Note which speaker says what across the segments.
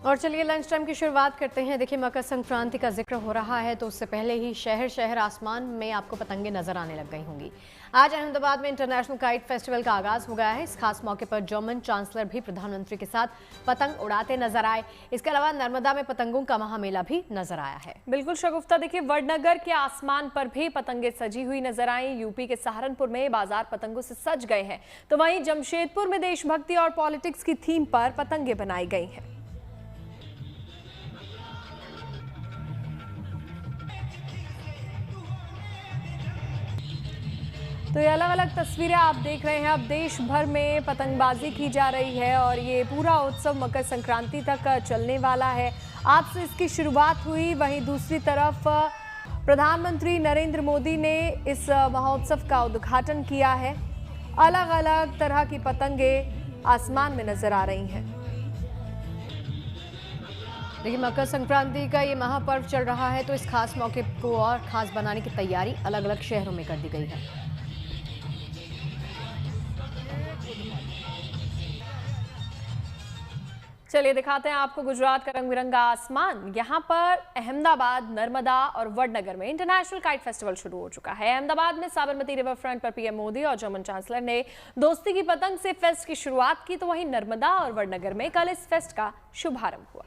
Speaker 1: और चलिए lunch time की शुरुआत करते हैं। देखिए, मकर संक्रांति का जिक्र हो रहा है तो उससे पहले ही शहर शहर आसमान में आपको पतंगे नजर आने लग गई होंगी। आज अहमदाबाद में इंटरनेशनल काइट फेस्टिवल का आगाज हो गया है। इस खास मौके पर जर्मन चांसलर भी प्रधानमंत्री के साथ पतंग उड़ाते नजर आए। इसके अलावा नर्मदा में पतंगों का महामेला भी नजर आया है।
Speaker 2: बिल्कुल शगुफ्ता, देखिए वडनगर के आसमान पर भी पतंगे सजी हुई नजर आई। यूपी के सहारनपुर में बाजार पतंगों से सज गए हैं, तो वहीं जमशेदपुर में देशभक्ति और पॉलिटिक्स की थीम पर पतंगे बनाई गई हैं। तो ये अलग अलग तस्वीरें आप देख रहे हैं। अब देश भर में पतंगबाजी की जा रही है और ये पूरा उत्सव मकर संक्रांति तक चलने वाला है। आज से इसकी शुरुआत हुई, वहीं दूसरी तरफ प्रधानमंत्री नरेंद्र मोदी ने इस महोत्सव का उद्घाटन किया है। अलग अलग तरह की पतंगे आसमान में नजर आ रही हैं।
Speaker 1: देखिए, मकर संक्रांति का ये महापर्व चल रहा है तो इस खास मौके को और खास बनाने की तैयारी अलग अलग शहरों में कर दी गई है।
Speaker 2: चलिए दिखाते हैं आपको गुजरात का रंग बिरंगा आसमान। यहाँ पर अहमदाबाद, नर्मदा और वडनगर में इंटरनेशनल काइट फेस्टिवल शुरू हो चुका है। अहमदाबाद में साबरमती रिवर फ्रंट पर पीएम मोदी और जर्मन चांसलर ने दोस्ती की पतंग से फेस्ट की शुरुआत की, तो वहीं नर्मदा और वडनगर में कल इस फेस्ट का शुभारंभ हुआ।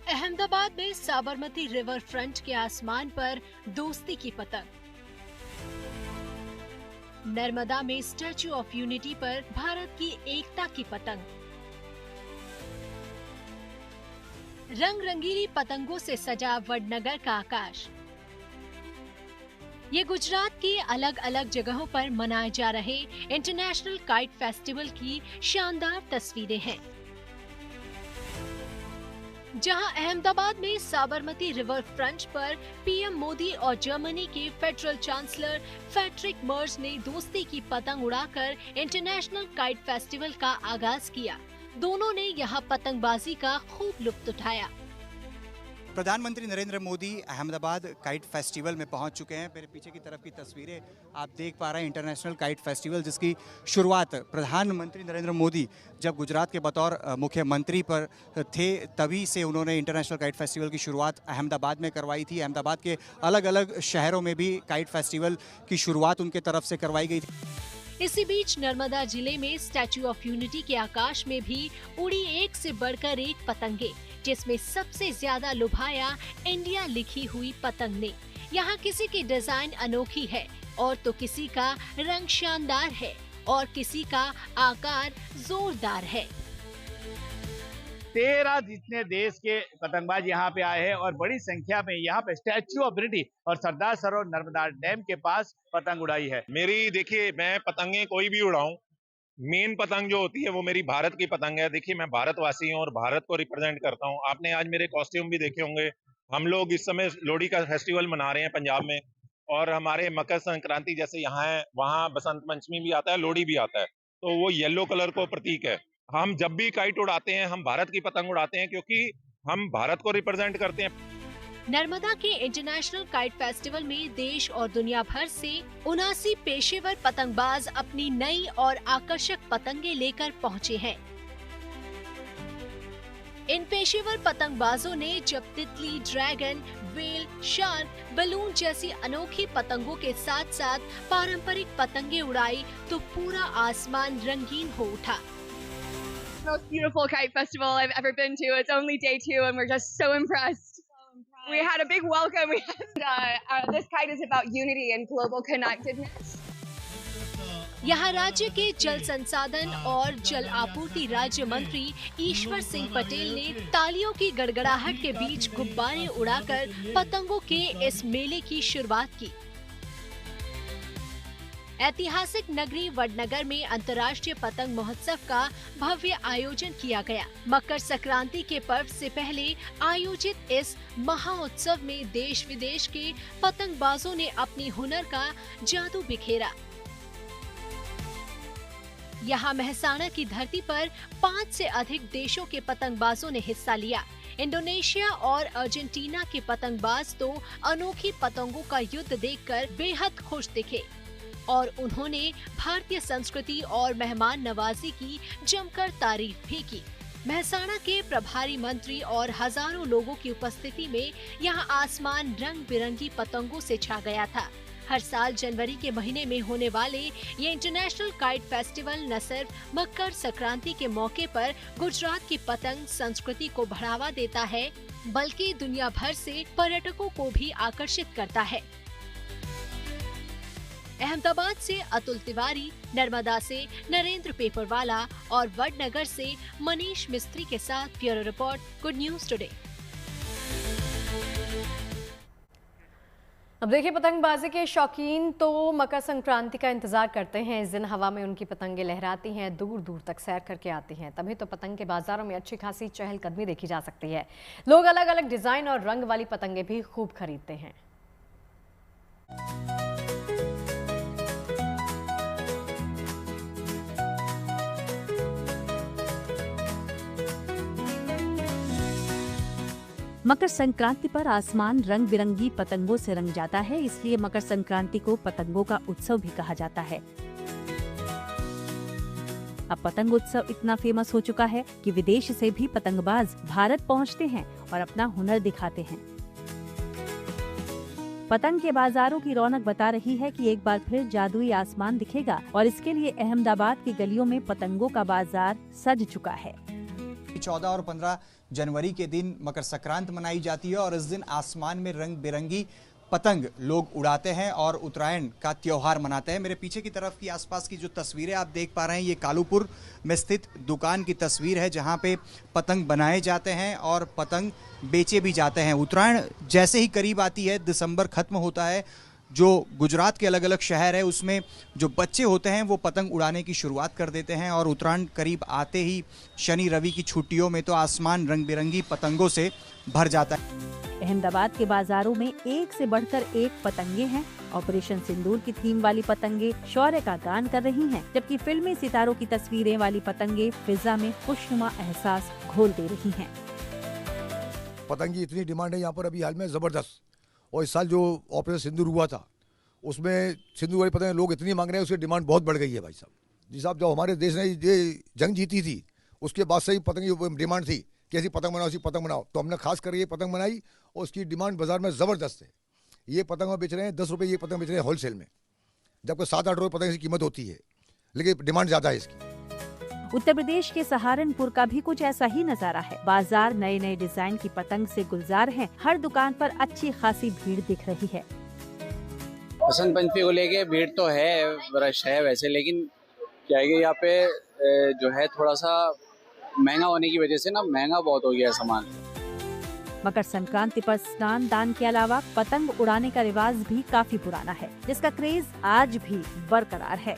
Speaker 3: अहमदाबाद में साबरमती रिवर फ्रंट के आसमान पर दोस्ती की पतंग, नर्मदा में स्टैच्यू ऑफ यूनिटी पर भारत की एकता की पतंग, रंग रंगीली पतंगों से सजा वडनगर का आकाश। ये गुजरात की अलग अलग जगहों पर मनाए जा रहे इंटरनेशनल काइट फेस्टिवल की शानदार तस्वीरें हैं। जहां अहमदाबाद में साबरमती रिवर फ्रंट पर पीएम मोदी और जर्मनी के फेडरल चांसलर फ्रेडरिक मर्ज ने दोस्ती की पतंग उड़ाकर इंटरनेशनल काइट फेस्टिवल का आगाज किया। दोनों ने यहां पतंगबाजी का खूब लुत्फ उठाया।
Speaker 4: प्रधानमंत्री नरेंद्र मोदी अहमदाबाद काइट फेस्टिवल में पहुंच चुके हैं। मेरे पीछे की तरफ की तस्वीरें आप देख पा रहे हैं, इंटरनेशनल काइट फेस्टिवल जिसकी शुरुआत प्रधानमंत्री नरेंद्र मोदी जब गुजरात के बतौर मुख्यमंत्री पर थे तभी से उन्होंने इंटरनेशनल काइट फेस्टिवल की शुरुआत अहमदाबाद में करवाई थी। अहमदाबाद के अलग अलग शहरों में भी काइट फेस्टिवल की शुरुआत उनके तरफ से करवाई गई थी।
Speaker 3: इसी बीच नर्मदा जिले में स्टैच्यू ऑफ यूनिटी के आकाश में भी उड़ी एक से बढ़कर एक पतंगे, जिसमें सबसे ज्यादा लुभाया इंडिया लिखी हुई पतंग ने। यहाँ किसी की डिजाइन अनोखी है और तो किसी का रंग शानदार है और किसी का आकार जोरदार है।
Speaker 5: 13 जितने देश के पतंगबाज यहाँ पे आए हैं और बड़ी संख्या में यहाँ पे स्टैच्यू ऑफ यूनिटी और सरदार सरोवर नर्मदा डैम के पास पतंग उड़ाई है।
Speaker 6: मेरी देखिए, मैं पतंगे कोई भी उड़ाऊं, मेन पतंग जो होती है वो मेरी भारत की पतंग है। देखिए, मैं भारतवासी हूँ और भारत को रिप्रेजेंट करता हूँ। आपने आज मेरे कॉस्ट्यूम भी देखे होंगे। हम लोग इस समय लोहड़ी का फेस्टिवल मना रहे हैं पंजाब में, और हमारे मकर संक्रांति जैसे यहाँ है, वहाँ बसंत पंचमी भी आता है, लोहड़ी भी आता है, तो वो येलो कलर को प्रतीक है। हम जब भी काइट उड़ाते हैं हम भारत की पतंग उड़ाते हैं क्योंकि हम भारत को रिप्रेजेंट करते हैं।
Speaker 3: नर्मदा के इंटरनेशनल काइट फेस्टिवल में देश और दुनिया भर से 79 पेशेवर पतंगबाज अपनी नई और आकर्षक पतंगे लेकर पहुंचे हैं। इन पेशेवर पतंगबाजों ने जब तितली, ड्रैगन, व्हेल, शार्क, बलून जैसी अनोखी पतंगों के साथ साथ पारंपरिक पतंगे उड़ाई तो पूरा आसमान रंगीन हो उठा।
Speaker 7: Most beautiful kite festival I've ever been to. It's only day 2 and we're just so impressed. We had a big welcome. This kite is about unity and global connectedness.
Speaker 3: यहाँ राज्य के जल संसाधन और जल आपूर्ति राज्य मंत्री ईश्वर सिंह पटेल ने तालियों की गड़गड़ाहट के बीच गुब्बारे उड़ाकर पतंगों के इस मेले की शुरुआत की। ऐतिहासिक नगरी वडनगर में अंतर्राष्ट्रीय पतंग महोत्सव का भव्य आयोजन किया गया। मकर संक्रांति के पर्व से पहले आयोजित इस महाउत्सव में देश विदेश के पतंगबाजों ने अपनी हुनर का जादू बिखेरा। यहाँ मेहसाणा की धरती पर 5 से अधिक देशों के पतंगबाजों ने हिस्सा लिया। इंडोनेशिया और अर्जेंटीना के पतंगबाज तो अनोखी पतंगों का युद्ध देखकर बेहद खुश दिखे और उन्होंने भारतीय संस्कृति और मेहमान नवाजी की जमकर तारीफ भी की। मेहसाणा के प्रभारी मंत्री और हजारों लोगों की उपस्थिति में यहां आसमान रंग बिरंगी पतंगों से छा गया था। हर साल जनवरी के महीने में होने वाले ये इंटरनेशनल काइट फेस्टिवल न सिर्फ मकर संक्रांति के मौके पर गुजरात की पतंग संस्कृति को बढ़ावा देता है, बल्कि दुनिया भर से पर्यटकों को भी आकर्षित करता है। अहमदाबाद से अतुल तिवारी, नर्मदा से नरेंद्र पेपरवाला और वडनगर से मनीष मिस्त्री के साथ bureau report, good news today.
Speaker 1: अब देखिए, पतंगबाजी के शौकीन तो मकर संक्रांति का इंतजार करते हैं। इस दिन हवा में उनकी पतंगे लहराती हैं, दूर दूर तक सैर करके आती हैं। तभी तो पतंग के बाजारों में अच्छी खासी चहलकदमी देखी जा सकती है। लोग अलग अलग डिजाइन और रंग वाली पतंगे भी खूब खरीदते हैं।
Speaker 8: मकर संक्रांति पर आसमान रंग बिरंगी पतंगों से रंग जाता है, इसलिए मकर संक्रांति को पतंगों का उत्सव भी कहा जाता है। अब पतंग उत्सव इतना फेमस हो चुका है कि विदेश से भी पतंगबाज भारत पहुंचते हैं और अपना हुनर दिखाते हैं। पतंग के बाजारों की रौनक बता रही है कि एक बार फिर जादुई आसमान दिखेगा और इसके लिए अहमदाबाद की गलियों में पतंगों का बाजार सज चुका है।
Speaker 4: 14 और 15 जनवरी के दिन मकर संक्रांति मनाई जाती है और इस दिन आसमान में रंग बिरंगी पतंग लोग उड़ाते हैं और उत्तरायण का त्योहार मनाते हैं। मेरे पीछे की तरफ की आसपास की जो तस्वीरें आप देख पा रहे हैं, ये कालूपुर में स्थित दुकान की तस्वीर है जहां पे पतंग बनाए जाते हैं और पतंग बेचे भी जाते हैं। उत्तरायण जैसे ही करीब आती है, दिसंबर खत्म होता है, जो गुजरात के अलग अलग शहर है उसमें जो बच्चे होते हैं वो पतंग उड़ाने की शुरुआत कर देते हैं और उत्तरायण करीब आते ही शनि रवि की छुट्टियों में तो आसमान रंग बिरंगी पतंगों से भर जाता है।
Speaker 8: अहमदाबाद के बाजारों में एक से बढ़कर एक पतंगे हैं। ऑपरेशन सिंदूर की थीम वाली पतंगे शौर्य का गान कर रही हैं, जबकि फिल्मी सितारों की तस्वीरें वाली पतंगे फिजा में खुशनुमा एहसास घोल दे रही हैं।
Speaker 9: पतंग की इतनी डिमांड है यहाँ पर अभी हाल में जबरदस्त, और इस साल जो ऑपरेशन सिंदूर हुआ था उसमें सिंदूर वाली पतंग लोग इतनी मांग रहे हैं, उसकी डिमांड बहुत बढ़ गई है भाई साहब। जी साहब, जब हमारे देश ने ये जंग जीती थी उसके बाद से ही पतंग की डिमांड थी कि ऐसी पतंग बनाओ, ऐसी पतंग बनाओ, तो हमने खास कर ये पतंग बनाई और उसकी डिमांड बाजार में ज़बरदस्त है। ये पतंग बेच रहे हैं 10 रुपये, ये पतंग बेच रहे हैं होलसेल में, जबकि 7-8 रुपये पतंग की कीमत होती है, लेकिन डिमांड ज़्यादा है इसकी।
Speaker 8: उत्तर प्रदेश के सहारनपुर का भी कुछ ऐसा ही नजारा है। बाजार नए नए डिजाइन की पतंग से गुलजार हैं। हर दुकान पर अच्छी खासी भीड़ दिख रही है।
Speaker 10: बसंत पंचमी को लेके भीड़ तो है, रश है वैसे, लेकिन क्या है कि यहाँ पे जो है थोड़ा सा महंगा होने की वजह से ना महंगा बहुत हो गया है सामान।
Speaker 8: मकर संक्रांति पर स्नान दान के अलावा पतंग उड़ाने का रिवाज भी काफी पुराना है, जिसका क्रेज आज भी बरकरार है।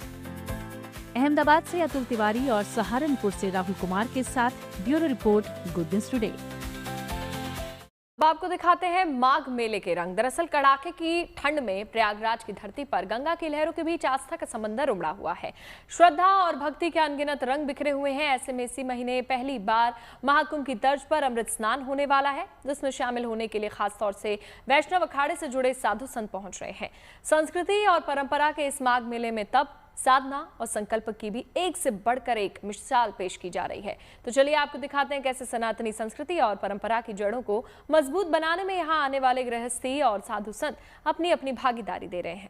Speaker 8: अहमदाबाद से अतुल तिवारी और सहारनपुर से राहुल कुमार के साथ bureau report, good news today.
Speaker 2: अब आपको दिखाते हैं माघ मेले के रंग। दरअसल कड़ाके की ठंड में प्रयागराज की धरती पर गंगा की लहरों के बीच आस्था का समंदर उमड़ा हुआ है। श्रद्धा और भक्ति के अनगिनत रंग बिखरे हुए हैं। ऐसे में इसी महीने पहली बार महाकुंभ की तर्ज पर अमृत स्नान होने वाला है, जिसमें शामिल होने के लिए खासतौर से वैष्णव अखाड़े से जुड़े साधु संत पहुंच रहे हैं। संस्कृति और परंपरा के इस माघ मेले में तप, साधना और संकल्प की भी एक से बढ़कर एक मिसाल पेश की जा रही है। तो चलिए आपको दिखाते हैं कैसे सनातनी संस्कृति और परंपरा की जड़ों को मजबूत बनाने में यहाँ आने वाले गृहस्थी और साधु संत अपनी अपनी भागीदारी दे रहे हैं।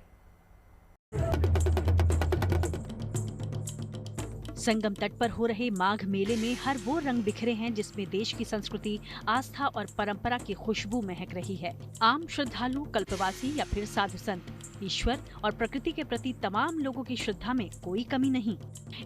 Speaker 8: संगम तट पर हो रहे माघ मेले में हर वो रंग बिखरे हैं जिसमें देश की संस्कृति, आस्था और परंपरा की खुशबू महक रही है। आम श्रद्धालु, कल्पवासी या फिर साधु संत, ईश्वर और प्रकृति के प्रति तमाम लोगों की श्रद्धा में कोई कमी नहीं।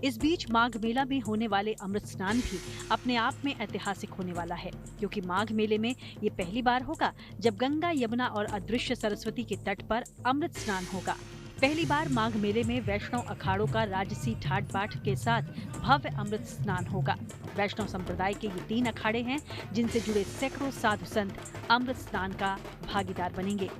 Speaker 8: इस बीच माघ मेला में होने वाले अमृत स्नान भी अपने आप में ऐतिहासिक होने वाला है, क्योंकि माघ मेले में ये पहली बार होगा जब गंगा, यमुना और अदृश्य सरस्वती के तट पर अमृत स्नान होगा। पहली बार माघ मेले में वैष्णव अखाड़ों का राजसी ठाट बाट के साथ भव्य अमृत स्नान होगा। वैष्णव संप्रदाय के ये 3 अखाड़े हैं जिनसे जुड़े सैकड़ों साधु संत अमृत स्नान का भागीदार बनेंगे।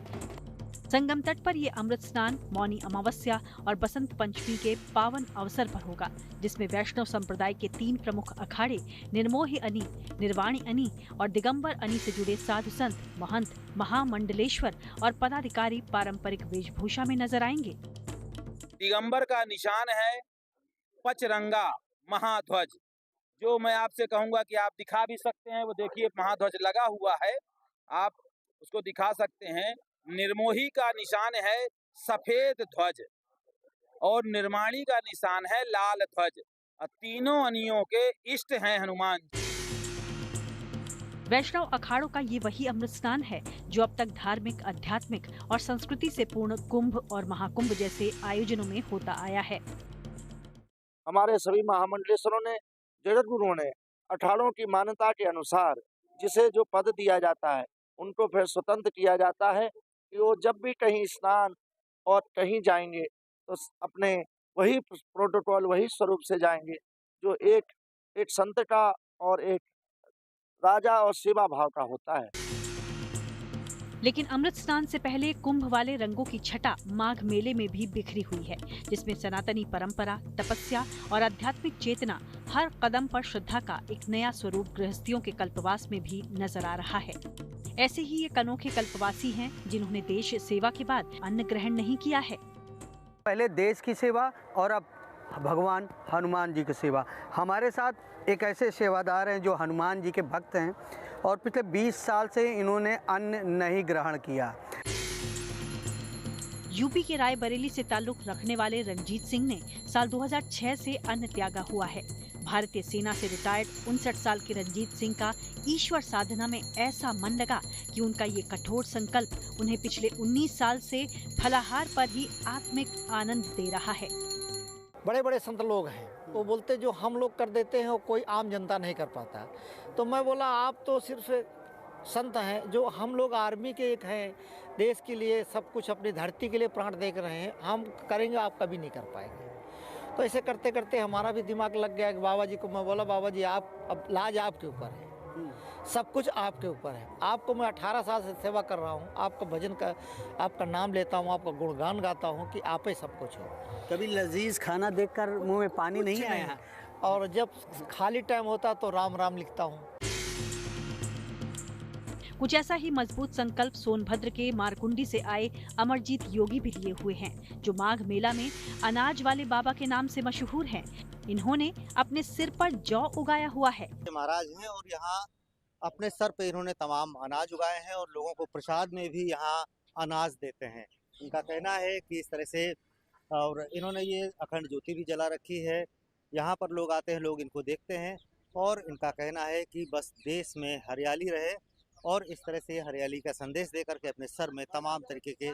Speaker 8: संगम तट पर ये अमृत स्नान मौनी अमावस्या और बसंत पंचमी के पावन अवसर पर होगा, जिसमें वैष्णव संप्रदाय के 3 प्रमुख अखाड़े निर्मोही अनी, निर्वाणी अनी और दिगंबर अनी से जुड़े साधु संत, महंत, महामंडलेश्वर और पदाधिकारी पारंपरिक वेशभूषा में नजर आएंगे।
Speaker 11: दिगंबर का निशान है पचरंगा महाध्वज, जो मैं आपसे कहूंगा कि आप दिखा भी सकते हैं। वो देखिए महाध्वज लगा हुआ है, आप उसको दिखा सकते हैं। निर्मोही का निशान है सफेद ध्वज और निर्माणी का निशान है लाल ध्वज। तीनों अनियों के इष्ट हैं हनुमान जी।
Speaker 8: वैष्णव अखाड़ों का ये वही अमृत स्नान है जो अब तक धार्मिक, आध्यात्मिक और संस्कृति से पूर्ण कुंभ और महाकुंभ जैसे आयोजनों में होता आया है।
Speaker 12: हमारे सभी महामंडलेश्वरों ने, जगत गुरुओं ने अखाड़ों की मान्यता के अनुसार जिसे जो पद दिया जाता है उनको फिर स्वतंत्र किया जाता है कि वो जब भी कहीं स्नान और कहीं जाएंगे तो अपने वही प्रोटोकॉल, वही स्वरूप से जाएंगे जो एक संत का और एक राजा और सेवा भाव का होता है।
Speaker 8: लेकिन अमृत स्नान से पहले कुंभ वाले रंगों की छटा माघ मेले में भी बिखरी हुई है, जिसमें सनातनी परंपरा, तपस्या और आध्यात्मिक चेतना हर कदम पर श्रद्धा का एक नया स्वरूप गृहस्थियों के कल्पवास में भी नजर आ रहा है। ऐसे ही ये अनोखे कल्पवासी हैं जिन्होंने देश सेवा के बाद अन्न ग्रहण नहीं किया है।
Speaker 13: पहले देश की सेवा और अब भगवान हनुमान जी की सेवा। हमारे साथ एक ऐसे सेवादार हैं जो हनुमान जी के भक्त हैं और पिछले 20 साल से इन्होंने अन्न नहीं ग्रहण किया।
Speaker 8: यूपी के रायबरेली से ताल्लुक रखने वाले रंजीत सिंह ने साल 2006 से अन्न त्यागा हुआ है। भारतीय सेना से रिटायर्ड 59 साल के रंजीत सिंह का ईश्वर साधना में ऐसा मन लगा कि उनका ये कठोर संकल्प उन्हें पिछले 19 साल से फलाहार पर ही आत्मिक आनंद दे रहा है।
Speaker 14: बड़े बड़े संत लोग हैं, वो बोलते जो हम लोग कर देते हैं वो कोई आम जनता नहीं कर पाता। तो मैं बोला आप तो सिर्फ संत हैं, जो हम लोग आर्मी के एक हैं, देश के लिए सब कुछ अपनी धरती के लिए प्राण दे रहे हैं, हम करेंगे, आप कभी नहीं कर पाएंगे। तो ऐसे करते करते हमारा भी दिमाग लग गया कि बाबा जी को मैं बोला बाबा जी आप अब लाज आपके ऊपर है, सब कुछ आपके ऊपर है। आपको मैं 18 साल से सेवा कर रहा हूँ, आपका भजन का, आपका नाम लेता हूँ, आपका गुणगान गाता हूँ कि आप ही सब कुछ हो।
Speaker 13: कभी लजीज खाना देखकर मुंह में पानी नहीं आया?
Speaker 14: और जब खाली टाइम होता तो राम राम लिखता हूँ।
Speaker 8: कुछ ऐसा ही मजबूत संकल्प सोनभद्र के मारकुंडी से आए अमरजीत योगी भी लिए हुए हैं, जो माघ मेला में अनाज वाले बाबा के नाम से मशहूर हैं। इन्होंने अपने सिर पर जौ उगाया हुआ है।
Speaker 15: महाराज हैं और यहाँ अपने सर पे इन्होंने तमाम अनाज उगाए हैं और लोगों को प्रसाद में भी यहाँ अनाज देते हैं। इनका कहना है कि इस तरह से, और इन्होंने ये अखंड ज्योति भी जला रखी है। यहाँ पर लोग आते हैं, लोग इनको देखते हैं और इनका कहना है कि बस देश में हरियाली रहे और इस तरह से हरियाली का संदेश दे करके अपने सर में तमाम तरीके के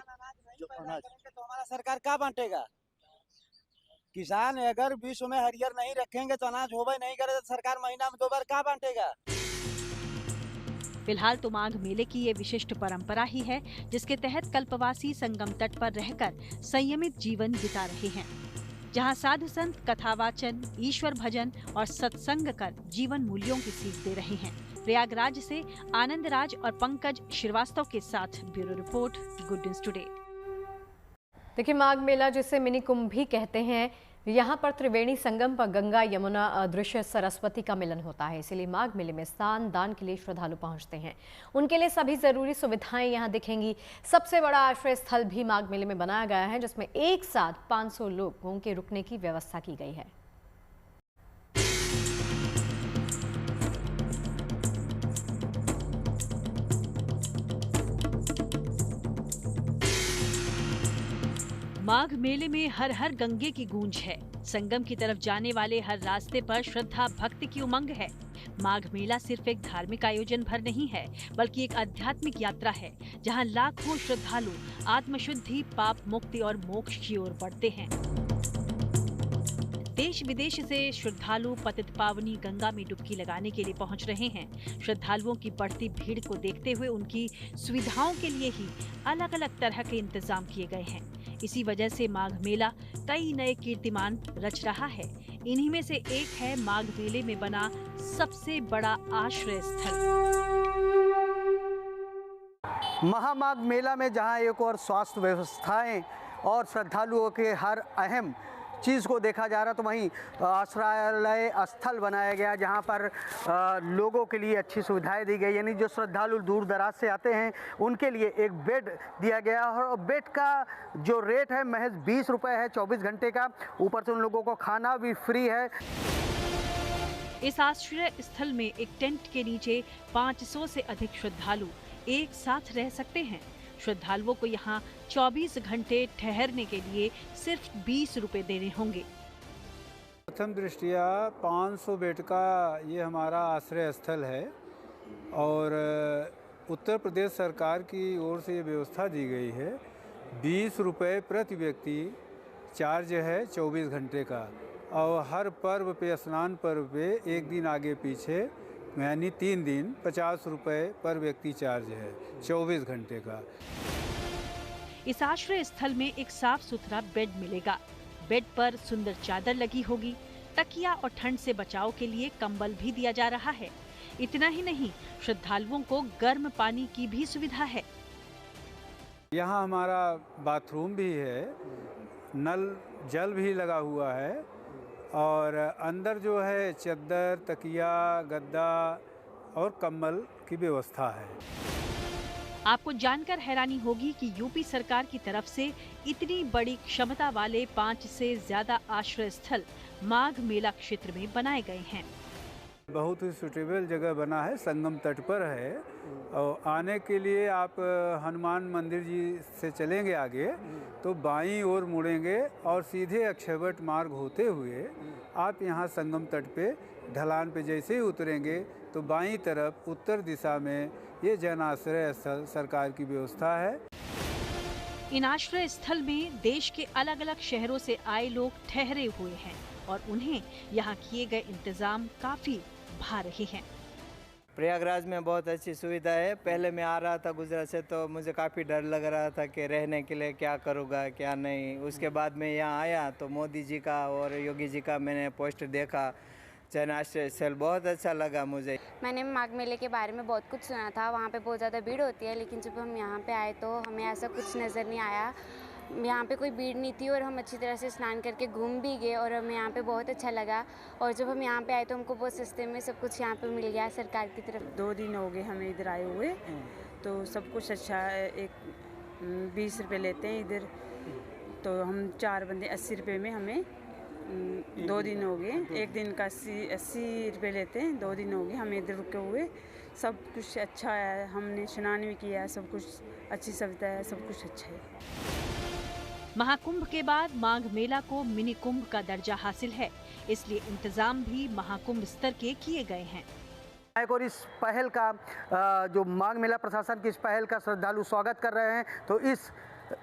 Speaker 15: जो अनाज।
Speaker 16: तो हमारा सरकार क्या बांटेगा? किसान अगर विश्व में हरियर नहीं रखेंगे तो अनाज होगा नहीं करे तो सरकार महीना में 2 बार क्या बांटेगा?
Speaker 8: फिलहाल तो माघ मेले की ये विशिष्ट परंपरा ही है, जिसके तहत कल्पवासी संगम तट पर रहकर संयमित जीवन बिता रहे हैं, जहां साधु संत कथावाचन, ईश्वर भजन और सत्संग कर जीवन मूल्यों की सीख दे रहे हैं। प्रयागराज से आनंद राज और पंकज श्रीवास्तव के साथ bureau report, good news today.
Speaker 1: देखिए, माघ मेला जिसे मिनी कुंभ भी कहते हैं, यहाँ पर त्रिवेणी संगम पर गंगा, यमुना, अदृश्य सरस्वती का मिलन होता है। इसीलिए माघ मेले में स्नान दान के लिए श्रद्धालु पहुँचते हैं। उनके लिए सभी जरूरी सुविधाएं यहाँ दिखेंगी। सबसे बड़ा आश्रय स्थल भी माघ मेले में बनाया गया है, जिसमें एक साथ 500 लोगों के रुकने की व्यवस्था की गई है।
Speaker 8: माघ मेले में हर हर गंगे की गूंज है। संगम की तरफ जाने वाले हर रास्ते पर श्रद्धा भक्ति की उमंग है। माघ मेला सिर्फ एक धार्मिक आयोजन भर नहीं है, बल्कि एक आध्यात्मिक यात्रा है, जहां लाखों श्रद्धालु आत्मशुद्धि, पाप मुक्ति और मोक्ष की ओर बढ़ते हैं। देश विदेश से श्रद्धालु पतित पावनी गंगा में डुबकी लगाने के लिए पहुंच रहे हैं। श्रद्धालुओं की बढ़ती भीड़ को देखते हुए उनकी सुविधाओं के लिए ही अलग अलग तरह के इंतजाम किए गए हैं। इसी वजह से माघ मेला कई नए कीर्तिमान रच रहा है। इन्हीं में से एक है माघ मेले में बना सबसे बड़ा आश्रय स्थल।
Speaker 13: महामाघ मेला में जहां एक और स्वास्थ्य व्यवस्थाएं और श्रद्धालुओं के हर अहम चीज़ को देखा जा रहा, तो वहीं आश्रय स्थल बनाया गया जहां पर लोगों के लिए अच्छी सुविधाएं दी गई, यानी जो श्रद्धालु दूर दराज से आते हैं उनके लिए एक बेड दिया गया और बेड का जो रेट है महज 20 रुपये है 24 घंटे का। ऊपर से उन लोगों को खाना भी फ्री है।
Speaker 8: इस आश्रय स्थल में एक टेंट के नीचे 500 से अधिक श्रद्धालु एक साथ रह सकते हैं। श्रद्धालुओं को यहाँ 24 घंटे ठहरने के लिए सिर्फ 20 रुपए देने होंगे।
Speaker 17: प्रथम दृष्टिया 500 बेड का ये हमारा आश्रय स्थल है और उत्तर प्रदेश सरकार की ओर से ये व्यवस्था दी गई है। 20 रुपये प्रति व्यक्ति चार्ज है 24 घंटे का और हर पर्व पे, स्नान पर्व पे एक दिन आगे पीछे यानी 3 दिन 50 रुपये पर व्यक्ति चार्ज है 24 घंटे का।
Speaker 8: इस आश्रय स्थल में एक साफ सुथरा बेड मिलेगा। बेड पर सुंदर चादर लगी होगी। तकिया और ठंड से बचाव के लिए कंबल भी दिया जा रहा है। इतना ही नहीं, श्रद्धालुओं को गर्म पानी की भी सुविधा है।
Speaker 17: यहाँ हमारा बाथरूम भी है, नल जल भी लगा हुआ है और अंदर जो है चद्दर, तकिया, गद्दा और कंबल की व्यवस्था है।
Speaker 8: आपको जानकर हैरानी होगी कि यूपी सरकार की तरफ से इतनी बड़ी क्षमता वाले 5 से ज्यादा आश्रय स्थल माघ मेला क्षेत्र में बनाए गए हैं।
Speaker 17: बहुत ही सुटेबल जगह बना है, संगम तट पर है और आने के लिए आप हनुमान मंदिर जी से चलेंगे आगे तो बाईं ओर मुड़ेंगे और सीधे अक्षयवट मार्ग होते हुए आप यहाँ संगम तट पे ढलान पे जैसे ही उतरेंगे तो बाईं तरफ उत्तर दिशा में ये जन आश्रय स्थल सरकार की व्यवस्था है।
Speaker 8: इन आश्रय स्थल में देश के अलग अलग शहरों से आए लोग ठहरे हुए हैं और उन्हें यहाँ किए गए इंतजाम काफी भा रहे हैं।
Speaker 18: प्रयागराज में बहुत अच्छी सुविधा है। पहले मैं आ रहा था गुजरात से तो मुझे काफ़ी डर लग रहा था कि रहने के लिए क्या करूँगा क्या नहीं। उसके बाद मैं यहाँ आया तो मोदी जी का और योगी जी का मैंने पोस्ट देखा, जन आश्रय स्थल बहुत अच्छा लगा मुझे।
Speaker 19: मैंने माघ मेले के बारे में बहुत कुछ सुना था, वहाँ पे बहुत ज़्यादा भीड़ होती है, लेकिन जब हम यहाँ पे आए तो हमें ऐसा कुछ नज़र नहीं आया। यहाँ पे कोई भीड़ नहीं थी और हम अच्छी तरह से स्नान करके घूम भी गए और हमें यहाँ पे बहुत अच्छा लगा। और जब हम यहाँ पे आए तो हमको बहुत सस्ते में सब कुछ यहाँ पे मिल गया सरकार की तरफ।
Speaker 20: 2 दिन हो गए हमें इधर आए हुए, तो सब कुछ अच्छा है। एक 20 रुपये लेते हैं इधर, तो हम 4 बंदे 80 रुपये में हमें 2 दिन हो गए। एक दिन का 80 रुपये लेते हैं, 2 दिन हो गए हमें इधर रुके हुए। सब कुछ अच्छा है, हमने स्नान भी किया, सब कुछ अच्छी सुविधा है, सब कुछ अच्छा है।
Speaker 8: महाकुंभ के बाद माघ मेला को मिनी कुंभ का दर्जा हासिल है, इसलिए इंतजाम भी महाकुंभ स्तर के किए गए हैं।
Speaker 13: और इस पहल का जो माघ मेला प्रशासन की इस पहल का श्रद्धालु स्वागत कर रहे हैं, तो इस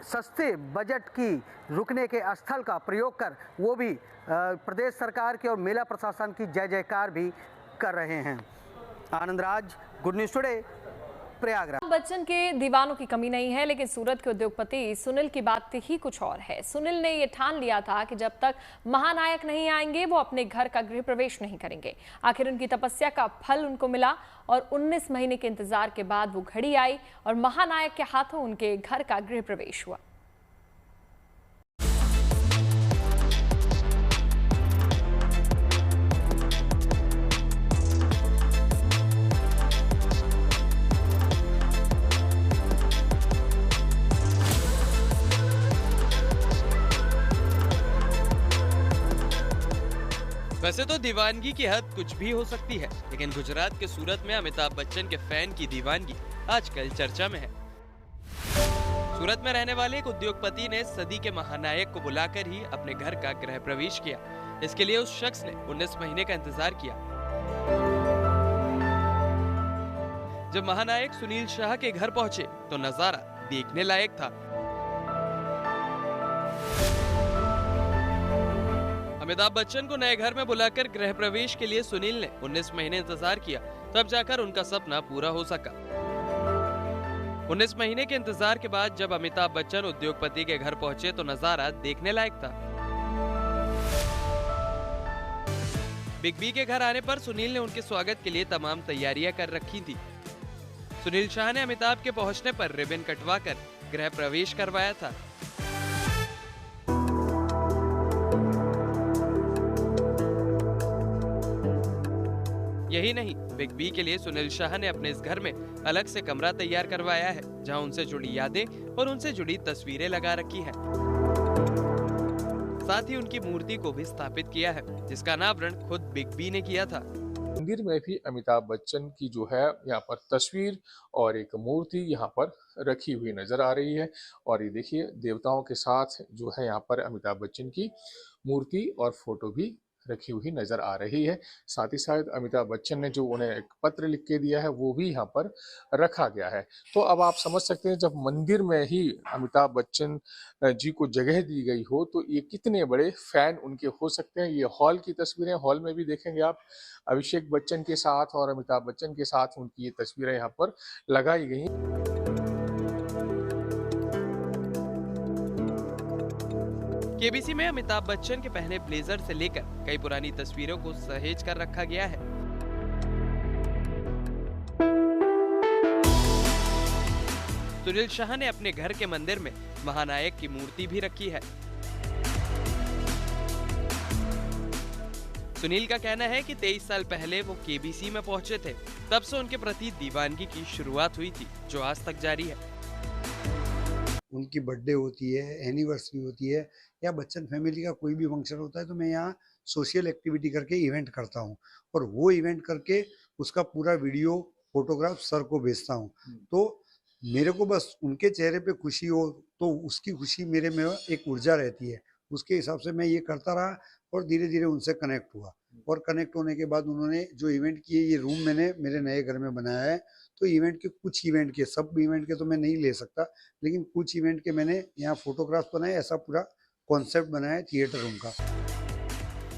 Speaker 13: सस्ते बजट की रुकने के स्थल का प्रयोग कर वो भी प्रदेश सरकार के और मेला प्रशासन की जय जयकार भी कर रहे हैं। Anand Raj, good news today, Prayagraj.
Speaker 2: Bachchan के दीवानों की कमी नहीं है, लेकिन सूरत के उद्योगपति सुनील की बात ही कुछ और है। सुनील ने ये ठान लिया था कि जब तक महानायक नहीं आएंगे वो अपने घर का गृह प्रवेश नहीं करेंगे। आखिर उनकी तपस्या का फल उनको मिला और 19 महीने के इंतजार के बाद वो घड़ी आई और महानायक के हाथों उनके घर का गृह प्रवेश हुआ।
Speaker 21: वैसे तो दीवानगी की हद कुछ भी हो सकती है, लेकिन गुजरात के सूरत में अमिताभ बच्चन के फैन की दीवानगी आजकल चर्चा में है। सूरत में रहने वाले एक उद्योगपति ने सदी के महानायक को बुलाकर ही अपने घर का गृह प्रवेश किया। इसके लिए उस शख्स ने 19 महीने का इंतजार किया। जब महानायक सुनील शाह के घर पहुंचे तो नजारा देखने लायक था। अमिताभ बच्चन को नए घर में बुलाकर गृह प्रवेश के लिए सुनील ने 19 महीने इंतजार किया, तब जाकर उनका सपना पूरा हो सका। 19 महीने के इंतजार के बाद जब अमिताभ बच्चन उद्योगपति के घर पहुंचे तो नजारा देखने लायक था। बिग बी के घर आने पर सुनील ने उनके स्वागत के लिए तमाम तैयारियां कर रखी थी। सुनील शाह ने अमिताभ के पहुंचने पर रिबन कटवाकर गृह प्रवेश करवाया था। यही नहीं, बिग बी के लिए सुनील शाह ने अपने इस घर में अलग से कमरा तैयार करवाया है, जहां उनसे जुड़ी यादें और उनसे जुड़ी तस्वीरें लगा रखी हैं। साथ ही उनकी मूर्ति को भी स्थापित किया है, जिसका अनावरण खुद बिग बी ने किया था।
Speaker 5: मंदिर में भी अमिताभ बच्चन की जो है यहाँ पर तस्वीर और एक मूर्ति यहाँ पर रखी हुई नजर आ रही है। और ये देखिए, देवताओं के साथ जो है यहाँ पर अमिताभ बच्चन की मूर्ति और फोटो भी रखी हुई नजर आ रही है। साथ ही साथ अमिताभ बच्चन ने जो उन्हें एक पत्र लिख के दिया है वो भी यहाँ पर रखा गया है। तो अब आप समझ सकते हैं, जब मंदिर में ही अमिताभ बच्चन जी को जगह दी गई हो तो ये कितने बड़े फैन उनके हो सकते हैं। ये हॉल की तस्वीरें, हॉल में भी देखेंगे आप अभिषेक बच्चन के साथ और अमिताभ बच्चन के साथ उनकी ये तस्वीरें यहाँ पर लगाई गई।
Speaker 21: केबीसी में अमिताभ बच्चन के पहने ब्लेजर से लेकर कई पुरानी तस्वीरों को सहेज कर रखा गया है। सुनील शाह ने अपने घर के मंदिर में महानायक की मूर्ति भी रखी है। सुनील का कहना है कि 23 साल पहले वो केबीसी में पहुंचे थे, तब से उनके प्रति दीवानगी की शुरुआत हुई थी, जो आज तक जारी है।
Speaker 22: उनकी बर्थडे होती है, एनिवर्सरी होती है या बच्चन फैमिली का कोई भी फंक्शन होता है तो मैं यहाँ सोशल एक्टिविटी करके इवेंट करता हूँ और वो इवेंट करके उसका पूरा वीडियो फोटोग्राफ सर को भेजता हूँ। तो मेरे को बस उनके चेहरे पे खुशी हो तो उसकी खुशी मेरे में एक ऊर्जा रहती है, उसके हिसाब से मैं ये करता रहा और धीरे धीरे उनसे कनेक्ट हुआ। और कनेक्ट होने के बाद उन्होंने जो इवेंट किए, ये रूम मैंने मेरे नए घर में बनाया है, तो इवेंट के कुछ इवेंट के, सब इवेंट के तो मैं नहीं ले सकता, लेकिन कुछ इवेंट के मैंने यहाँ फोटोग्राफ्स बनाए, ऐसा पूरा कॉन्सेप्ट बनाया है थिएटर रूम का।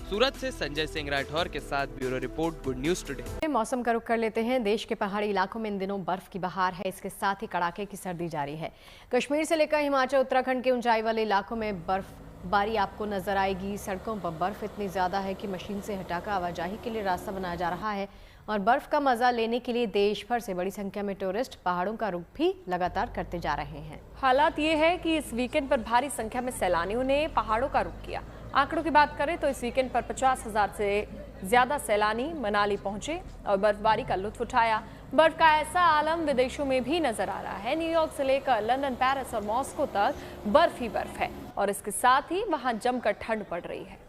Speaker 21: सूरत से संजय सिंह राठौर के साथ bureau report, good news today.
Speaker 1: मौसम का रुख कर लेते हैं। देश के पहाड़ी इलाकों में इन दिनों बर्फ की बहार है, इसके साथ ही कड़ाके की सर्दी जारी है। कश्मीर से लेकर हिमाचल, उत्तराखंड के ऊंचाई वाले इलाकों में बर्फबारी आपको नजर आएगी। सड़कों पर बर्फ इतनी ज्यादा है कि मशीन से हटाकर आवाजाही के लिए रास्ता बनाया जा रहा है और बर्फ का मजा लेने के लिए देश भर से बड़ी संख्या में टूरिस्ट पहाड़ों का रुख भी लगातार करते जा रहे हैं।
Speaker 2: हालात ये है कि इस वीकेंड पर भारी संख्या में सैलानियों ने पहाड़ों का रुख किया। आंकड़ों की बात करें तो इस वीकेंड पर 50,000 से ज्यादा सैलानी मनाली पहुंचे और बर्फबारी का लुत्फ उठाया। बर्फ का ऐसा आलम विदेशों में भी नजर आ रहा है। न्यूयॉर्क से लेकर लंदन, पेरिस और मॉस्को तक बर्फ ही बर्फ है और इसके साथ ही वहां जमकर ठंड पड़ रही है।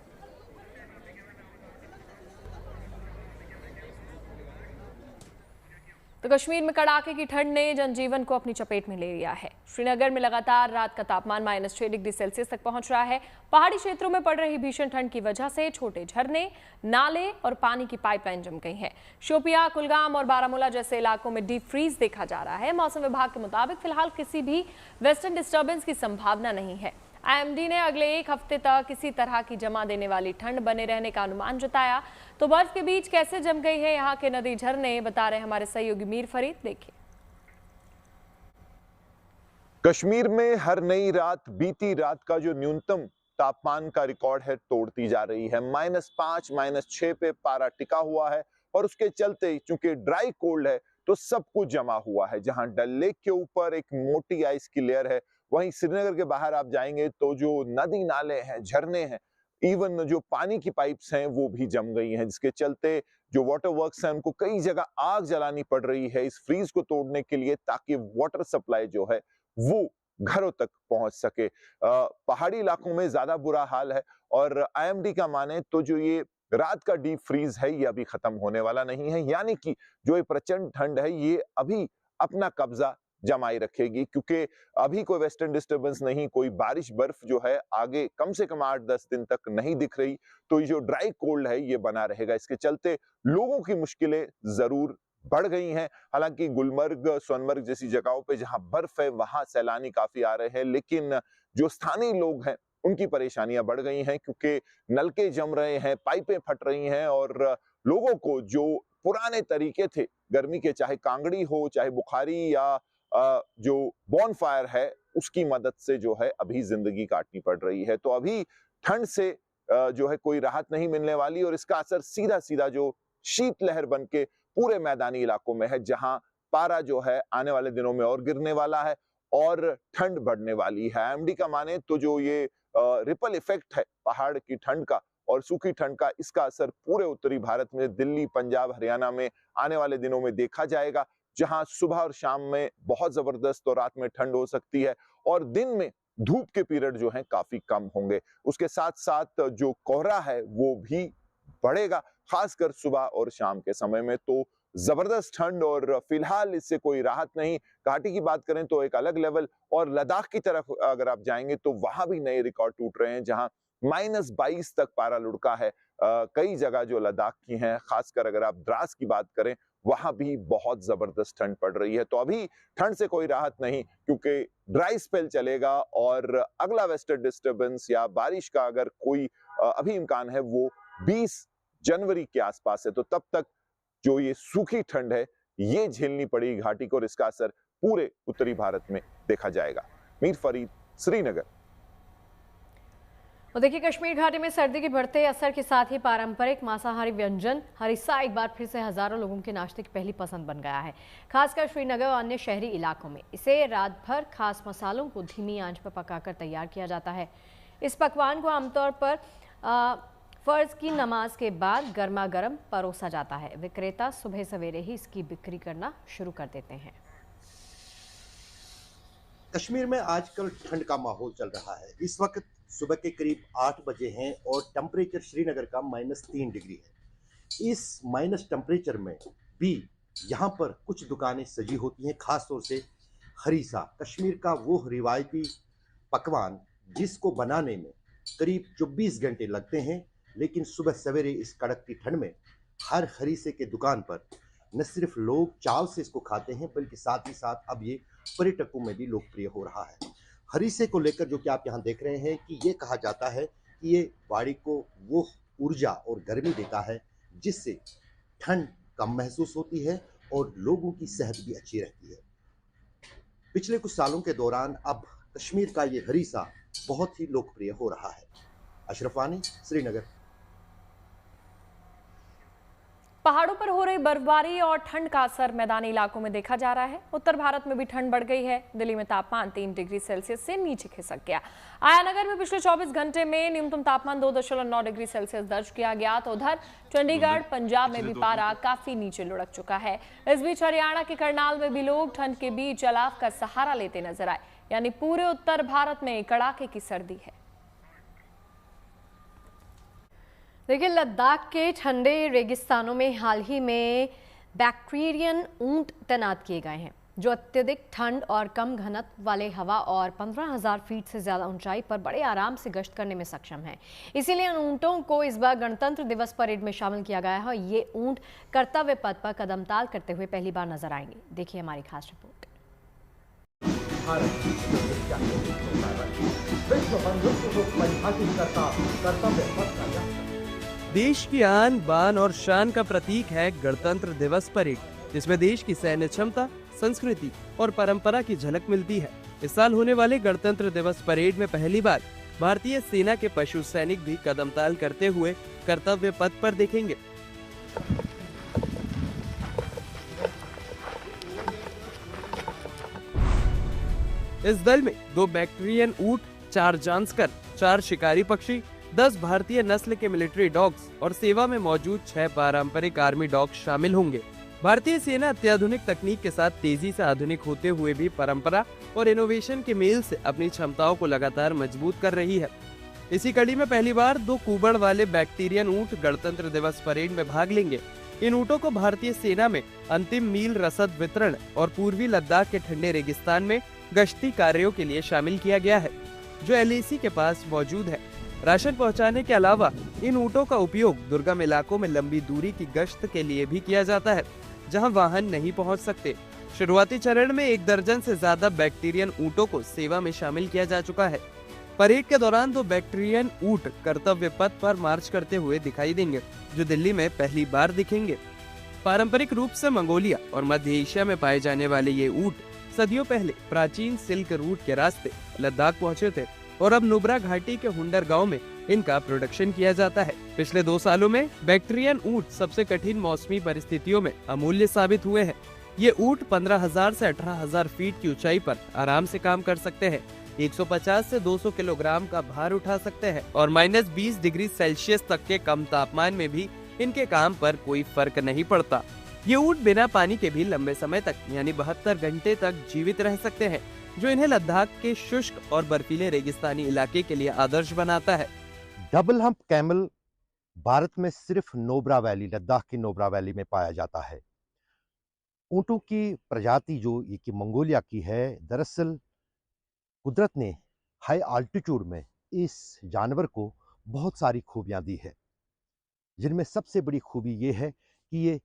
Speaker 2: तो कश्मीर में कड़ाके की ठंड ने जनजीवन को अपनी चपेट में ले लिया है। श्रीनगर में लगातार रात का तापमान -6 डिग्री सेल्सियस तक पहुंच रहा है। पहाड़ी क्षेत्रों में पड़ रही भीषण ठंड की वजह से छोटे झरने, नाले और पानी की पाइपलाइन जम गई है। शोपियां, कुलगाम और बारामूला जैसे इलाकों में डीप फ्रीज देखा जा रहा है। मौसम विभाग के मुताबिक फिलहाल किसी भी वेस्टर्न डिस्टर्बेंस की संभावना नहीं है। IMD ने अगले एक हफ्ते तक किसी तरह की जमा देने वाली ठंड बने रहने का अनुमान जताया। तो बर्फ के बीच कैसे जम गई है यहाँ के नदी झरने, बता रहे हमारे सहयोगी मीर फरीद। देखिए,
Speaker 23: कश्मीर में हर नई रात बीती रात का जो न्यूनतम तापमान का रिकॉर्ड है तोड़ती जा रही है। -5, -6 पे पारा टिका हुआ है और उसके चलते चूंकि ड्राई कोल्ड है तो सब कुछ जमा हुआ है। जहां डल लेक के ऊपर एक मोटी आइस की लेयर है, वहीं श्रीनगर के बाहर आप जाएंगे तो जो नदी नाले हैं, झरने हैं, इवन जो पानी की पाइप्स हैं वो भी जम गई हैं, जिसके चलते जो वाटर वर्क्स हैं उनको कई जगह आग जलानी पड़ रही है इस फ्रीज को तोड़ने के लिए, ताकि वाटर सप्लाई जो है वो घरों तक पहुंच सके। पहाड़ी इलाकों में ज्यादा बुरा हाल है और IMD का माने तो जो ये रात का डीप फ्रीज है ये अभी खत्म होने वाला नहीं है, यानी कि जो ये प्रचंड ठंड है ये अभी अपना कब्जा जमाई रखेगी, क्योंकि अभी कोई वेस्टर्न डिस्टर्बेंस नहीं, कोई बारिश बर्फ जो है आगे कम से कम 8-10 दिन तक नहीं दिख रही। तो ये जो ड्राई कोल्ड है ये बना रहेगा। इसके चलते लोगों की मुश्किलें जरूर बढ़ गई हैं। हालांकि गुलमर्ग, सोनमर्ग जैसी जगहों पे जहां बर्फ है वहां सैलानी काफी आ रहे हैं, लेकिन जो स्थानीय लोग हैं उनकी परेशानियां बढ़ गई हैं, क्योंकि नलके जम रहे हैं, पाइपें फट रही हैं और लोगों को जो पुराने तरीके थे गर्मी के, चाहे कांगड़ी हो, चाहे बुखारी या जो बॉनफायर है, उसकी मदद से जो है अभी जिंदगी काटनी पड़ रही है। तो अभी ठंड से जो है कोई राहत नहीं मिलने वाली और इसका असर सीधा सीधा जो शीतलहर बन के पूरे मैदानी इलाकों में है, जहां पारा जो है आने वाले दिनों में और गिरने वाला है और ठंड बढ़ने वाली है। IMD का माने तो जो ये रिपल इफेक्ट है पहाड़ की ठंड का और सूखी ठंड का, इसका असर पूरे उत्तरी भारत में दिल्ली, पंजाब, हरियाणा में आने वाले दिनों में देखा जाएगा, जहां सुबह और शाम में बहुत जबरदस्त और रात में ठंड हो सकती है और दिन में धूप के पीरियड जो हैं काफी कम होंगे। उसके साथ साथ जो कोहरा है वो भी बढ़ेगा, खासकर सुबह और शाम के समय में। तो जबरदस्त ठंड और फिलहाल इससे कोई राहत नहीं। घाटी की बात करें तो एक अलग लेवल, और लद्दाख की तरफ अगर आप जाएंगे तो वहां भी नए रिकॉर्ड टूट रहे हैं, जहां -22 तक पारा लुढ़का है। कई जगह जो लद्दाख की हैं, खासकर अगर आप द्रास की बात करें, वहां भी बहुत जबरदस्त ठंड पड़ रही है। तो अभी ठंड से कोई राहत नहीं, क्योंकि ड्राई स्पेल चलेगा और अगला वेस्टर्न डिस्टर्बेंस या बारिश का अगर कोई अभी इम्कान है वो 20 जनवरी के आसपास है। तो तब तक जो ये सूखी ठंड है ये झेलनी पड़ेगी घाटी को और इसका असर पूरे उत्तरी भारत में देखा जाएगा। मीर फरीद, श्रीनगर।
Speaker 1: और देखिए, कश्मीर घाटी में सर्दी के बढ़ते असर के साथ ही पारंपरिक मांसाहारी व्यंजन हरिसा एक बार फिर से हजारों लोगों के नाश्ते की पहली पसंद बन गया है, खासकर श्रीनगर और अन्य शहरी इलाकों में। इसे रात भर खास मसालों को धीमी आंच पर पकाकर तैयार किया जाता है। इस पकवान को आमतौर पर फर्ज की नमाज के बाद गर्मा गर्म परोसा जाता है। विक्रेता सुबह सवेरे ही इसकी बिक्री करना शुरू कर देते हैं।
Speaker 3: कश्मीर में आजकल ठंड का माहौल चल रहा है। इस वक्त सुबह के करीब 8 बजे हैं और टेम्परेचर श्रीनगर का -3 डिग्री है। इस माइनस टेम्परेचर में भी यहाँ पर कुछ दुकानें सजी होती हैं, खास तौर से हरीसा, कश्मीर का वो रिवायती पकवान जिसको बनाने में करीब 24 घंटे लगते हैं। लेकिन सुबह सवेरे इस कड़क की ठंड में हर हरीसे के दुकान पर न सिर्फ लोग चाव से इसको खाते हैं, बल्कि साथ ही साथ अब ये पर्यटकों में भी लोकप्रिय हो रहा है। हरीसे को लेकर जो कि आप यहाँ देख रहे हैं कि ये कहा जाता है कि ये बॉडी को वो ऊर्जा और गर्मी देता है जिससे ठंड कम महसूस होती है और लोगों की सेहत भी अच्छी रहती है। पिछले कुछ सालों के दौरान अब कश्मीर का ये हरीसा बहुत ही लोकप्रिय हो रहा है। अशरफ वानी, श्रीनगर।
Speaker 2: पहाड़ों पर हो रही बर्फबारी और ठंड का असर मैदानी इलाकों में देखा जा रहा है। उत्तर भारत में भी ठंड बढ़ गई है। दिल्ली में तापमान 3 डिग्री सेल्सियस से नीचे खिसक गया। आयानगर में पिछले 24 घंटे में न्यूनतम तापमान 2.9 डिग्री सेल्सियस दर्ज किया गया। तो उधर चंडीगढ़, पंजाब में भी पारा काफी नीचे लुढ़क चुका है। इस बीच हरियाणा के करनाल में भी लोग ठंड के बीच अलाव का सहारा लेते नजर आए। यानी पूरे उत्तर भारत में कड़ाके की सर्दी है।
Speaker 1: देखिए, लद्दाख के ठंडे रेगिस्तानों में हाल ही में बैक्टीरियन ऊंट तैनात किए गए हैं, जो अत्यधिक ठंड और कम घनत्व वाले हवा और 15,000 फीट से ज़्यादा ऊंचाई पर बड़े आराम से गश्त करने में सक्षम हैं। इसीलिए उन ऊंटों को इस बार गणतंत्र दिवस परेड में शामिल किया गया है और ये ऊंट कर्तव्य पथ पर कदमताल करते हुए पहली बार नजर आएंगे। देखिए हमारी खास रिपोर्ट।
Speaker 6: देश की आन बान और शान का प्रतीक है गणतंत्र दिवस परेड, जिसमें देश की सैन्य क्षमता, संस्कृति और परंपरा की झलक मिलती है। इस साल होने वाले गणतंत्र दिवस परेड में पहली बार भारतीय सेना के पशु सैनिक भी कदमताल करते हुए कर्तव्य पथ पर दिखेंगे। इस दल में 2 बैक्टीरियन ऊंट, 4 जांस्कर, 4 शिकारी पक्षी, 10 भारतीय नस्ल के मिलिट्री डॉग्स और सेवा में मौजूद 6 पारंपरिक आर्मी डॉग्स शामिल होंगे। भारतीय सेना अत्याधुनिक तकनीक के साथ तेजी से आधुनिक होते हुए भी परंपरा और इनोवेशन के मेल से अपनी क्षमताओं को लगातार मजबूत कर रही है। इसी कड़ी में पहली बार 2 कुबड़ वाले बैक्टीरियन ऊंट गणतंत्र दिवस परेड में भाग लेंगे। इन ऊंटों को भारतीय सेना में अंतिम मील रसद वितरण और पूर्वी लद्दाख के ठंडे रेगिस्तान में गश्ती कार्यों के लिए शामिल किया गया है, जो LAC के पास मौजूद है। राशन पहुंचाने के अलावा इन ऊंटों का उपयोग दुर्गम इलाकों में लंबी दूरी की गश्त के लिए भी किया जाता है, जहां वाहन नहीं पहुंच सकते। शुरुआती चरण में 1 दर्जन से ज्यादा बैक्टीरियन ऊंटों को सेवा में शामिल किया जा चुका है। परेड के दौरान 2 बैक्टीरियन ऊंट कर्तव्य पथ पर मार्च करते हुए दिखाई देंगे, जो दिल्ली में पहली बार दिखेंगे। पारंपरिक रूप से मंगोलिया और मध्य एशिया में पाए जाने वाले ये ऊंट सदियों पहले प्राचीन सिल्क रूट के रास्ते लद्दाख पहुंचे थे और अब नुब्रा घाटी के हुंडर गांव में इनका प्रोडक्शन किया जाता है। पिछले 2 सालों में बैक्टीरियन ऊंट सबसे कठिन मौसमी परिस्थितियों में अमूल्य साबित हुए हैं। ये ऊँट 15,000 से 18,000 फीट की ऊंचाई पर आराम से काम कर सकते हैं। 150 से 200 किलोग्राम का भार उठा सकते हैं और -20 डिग्री सेल्सियस तक के कम तापमान में भी इनके काम पर कोई फर्क नहीं पड़ता। ये ऊँट बिना पानी के भी लंबे समय तक यानी 72 घंटे तक जीवित रह सकते हैं, जो इन्हें लद्दाख के शुष्क और बर्फीले रेगिस्तानी इलाके के लिए आदर्श बनाता है।
Speaker 3: डबल हम्प कैमल भारत में सिर्फ नोब्रा वैली, लद्दाख की नोब्रा वैली में पाया जाता है। ऊँटों की प्रजाति जो ये की मंगोलिया की है, दरअसल कुदरत ने हाई आल्टीट्यूड में इस जानवर को बहुत सारी खूबियां दी है, जिनमें सबसे बड़ी खूबी ये है कि ये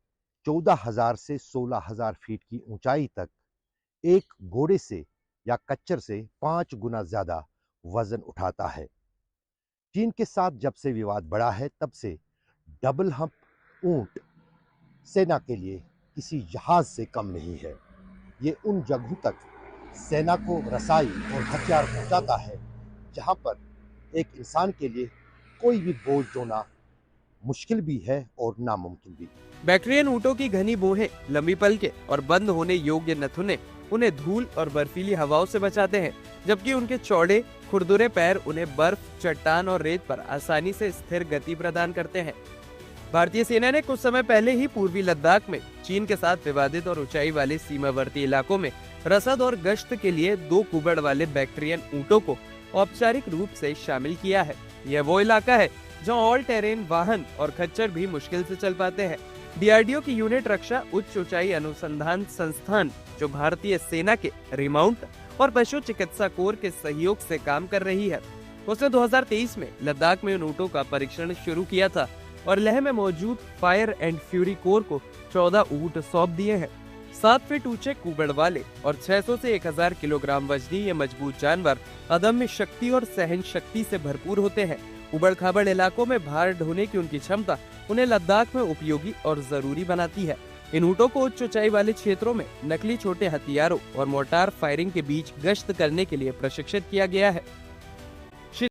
Speaker 3: 14,000 से 16,000 फीट की ऊंचाई तक एक घोड़े से या कच्चर से 5 गुना ज्यादा वजन उठाता है। चीन के साथ जब से विवाद बढ़ा है, तब से डबल हम्प ऊंट सेना के लिए किसी जहाज से कम नहीं है। ये उन जगहों तक सेना को रसाई और हथियार पहुंचाता है जहां पर एक इंसान के लिए कोई भी बोझ ढोना मुश्किल भी है और नामुमकिन भी।
Speaker 6: बैक्ट्रियन ऊँटों की घनी बोहें, लंबी पलकें और बंद होने योग्य नथुने उन्हें धूल और बर्फीली हवाओं से बचाते हैं, जबकि उनके चौड़े खुरदुरे पैर उन्हें बर्फ, चट्टान और रेत पर आसानी से स्थिर गति प्रदान करते हैं। भारतीय सेना ने कुछ समय पहले ही पूर्वी लद्दाख में चीन के साथ विवादित और ऊंचाई वाले सीमावर्ती इलाकों में रसद और गश्त के लिए 2 कुबड़ वाले बैक्ट्रियन ऊँटों को औपचारिक रूप से शामिल किया है। यह वो इलाका है जहां ऑल टेरेन वाहन और खच्चर भी मुश्किल से चल पाते हैं। डीआरडीओ की यूनिट रक्षा उच्च ऊंचाई अनुसंधान संस्थान, जो भारतीय सेना के रिमाउंट और पशु चिकित्सा कोर के सहयोग से काम कर रही है, उसने 2023 में लद्दाख में उन ऊँटों का परीक्षण शुरू किया था और लेह में मौजूद फायर एंड फ्यूरी कोर को 14 ऊँट सौंप दिए हैं। 7 फीट ऊंचे कुबड़ वाले और 600 से 1000 किलोग्राम वजनी ये मजबूत जानवर अदम्य शक्ति और सहन शक्ति से भरपूर होते हैं। उबड़ खाबड़ इलाकों में भार ढोने की उनकी क्षमता उन्हें लद्दाख में उपयोगी और जरूरी बनाती है। इन ऊँटों को उच्च ऊंचाई वाले क्षेत्रों में नकली छोटे हथियारों और मोर्टार फायरिंग के बीच गश्त करने के लिए प्रशिक्षित किया गया है।